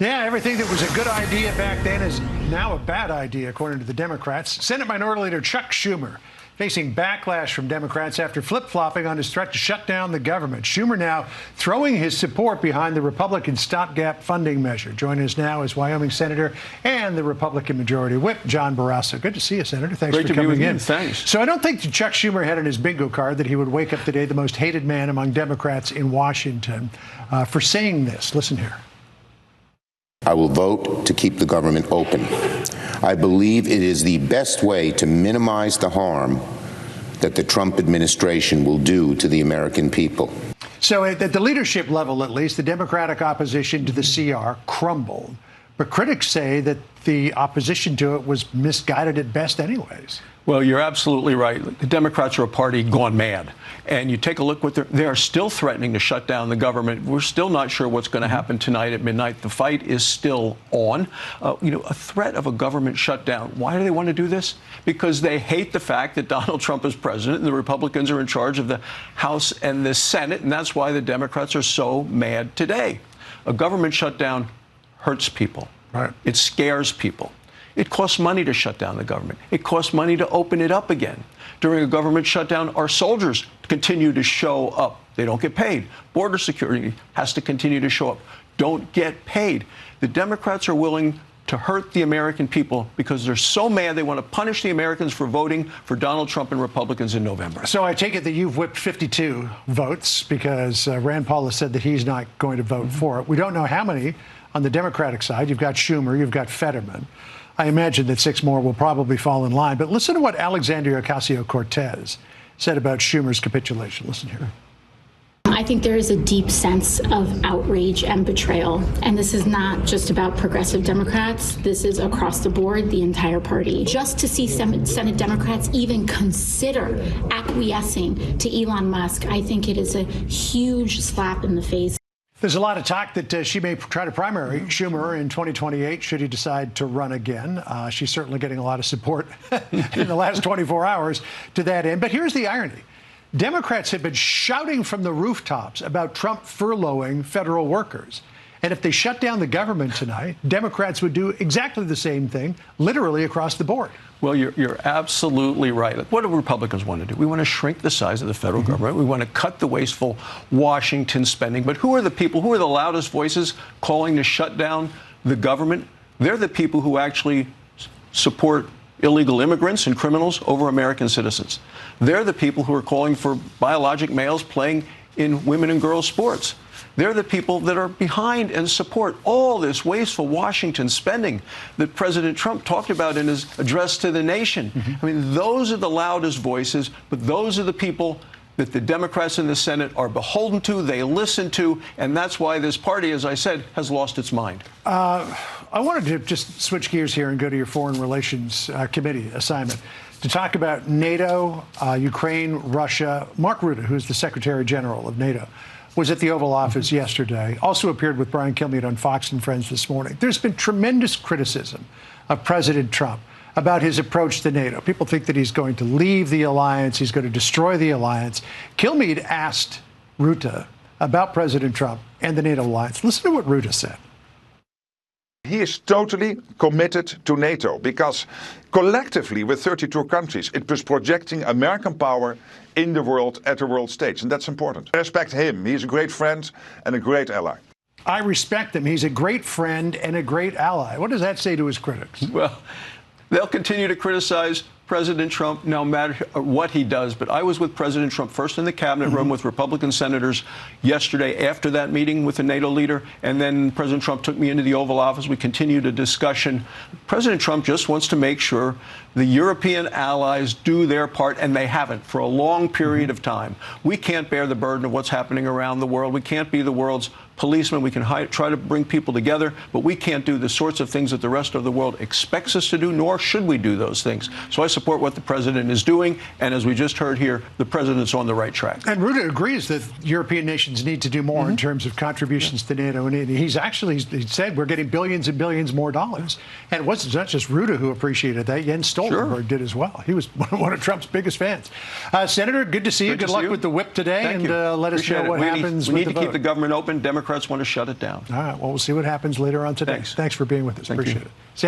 Yeah, everything that was a good idea back then is now a bad idea, according to the Democrats. Senate Minority Leader Chuck Schumer facing backlash from Democrats after flip-flopping on his threat to shut down the government. Schumer now throwing his support behind the Republican stopgap funding measure. Joining us now is Wyoming Senator and the Republican Majority Whip, John Barrasso. Good to see you, Senator. Thanks for coming in. Thanks. So I don't think that Chuck Schumer had on his bingo card that he would wake up today the most hated man among Democrats in Washington for saying this. Listen here. I will vote to keep the government open. I believe it is the best way to minimize the harm that the Trump administration will do to the American people. So at the leadership level, at least, the Democratic opposition to the CR crumbled. But critics say that the opposition to it was misguided at best anyways. Well, you're absolutely right. The Democrats are a party gone mad. And you take a look what they are still threatening to shut down the government. We're still not sure what's going to happen tonight at midnight. The fight is still on. A threat of a government shutdown. Why do they want to do this? Because they hate the fact that Donald Trump is president and the Republicans are in charge of the House and the Senate. And that's why the Democrats are so mad today. A government shutdown hurts people. Right. It scares people. It costs money to shut down the government. It costs money to open it up again. During a government shutdown, our soldiers continue to show up. They don't get paid. Border security has to continue to show up. Don't get paid. The Democrats are willing to hurt the American people because they're so mad they want to punish the Americans for voting for Donald Trump and Republicans in November. So I take it that you've whipped 52 votes because Rand Paul has said that he's not going to vote for it. We don't know how many on the Democratic side. You've got Schumer, you've got Fetterman. I imagine that 6 more will probably fall in line. But listen to what Alexandria Ocasio-Cortez said about Schumer's capitulation. Listen here. I think there is a deep sense of outrage and betrayal. And this is not just about progressive Democrats. This is across the board, the entire party. Just to see Senate Democrats even consider acquiescing to Elon Musk, I think it is a huge slap in the face. There's a lot of talk that she may try to primary Schumer in 2028 should he decide to run again. She's certainly getting a lot of support in the last 24 hours to that end. But here's the irony. Democrats have been shouting from the rooftops about Trump furloughing federal workers. And if they shut down the government tonight, Democrats would do exactly the same thing, literally across the board. Well, you're absolutely right. What do Republicans want to do? We want to shrink the size of the federal government. We want to cut the wasteful Washington spending. But who are the people, who are the loudest voices calling to shut down the government? They're the people who actually support illegal immigrants and criminals over American citizens. They're the people who are calling for biologic males playing in women and girls sports. They're the people that are behind and support all this wasteful Washington spending that President Trump talked about in his address to the nation. I mean, those are the loudest voices, but those are the people that the Democrats in the Senate are beholden to, they listen to, and that's why this party, as I said, has lost its mind. I wanted to just switch gears here and go to your Foreign Relations Committee assignment to talk about NATO, Ukraine, Russia. Mark Rutte, who's the Secretary General of NATO, was at the Oval Office yesterday, also appeared with Brian Kilmeade on Fox and Friends this morning. There's been tremendous criticism of President Trump about his approach to NATO. People think that he's going to leave the alliance, he's going to destroy the alliance. Kilmeade asked Rutte about President Trump and the NATO alliance. Listen to what Rutte said. He is totally committed to NATO because collectively with 32 countries, it was projecting American power in the world at the world stage. And that's important. I respect him. He's a great friend and a great ally. I respect him. He's a great friend and a great ally. What does that say to his critics? Well, they'll continue to criticize President Trump no matter what he does. But I was with President Trump first in the cabinet room with Republican senators yesterday after that meeting with the NATO leader. And then President Trump took me into the Oval Office. We continued a discussion. President Trump just wants to make sure the European allies do their part, and they haven't for a long period of time. We can't bear the burden of what's happening around the world. We can't be the world's policemen. We can try to bring people together, but we can't do the sorts of things that the rest of the world expects us to do, nor should we do those things. So I support what the president is doing, and as we just heard here, the president's on the right track. And Rutte agrees that European nations need to do more in terms of contributions to NATO, and he said we're getting billions and billions more dollars. And it wasn't not just Rutte who appreciated that. Jens Stoltenberg Stoltenberg did as well. He was one of Trump's biggest fans. Senator, good to see you. Good luck with the whip today, and let us know what happens we with need the to vote. keep the government open. Democrats want to shut it down. All right. Well, we'll see what happens later on today. Thanks. Thanks for being with us. Thank you. Appreciate it.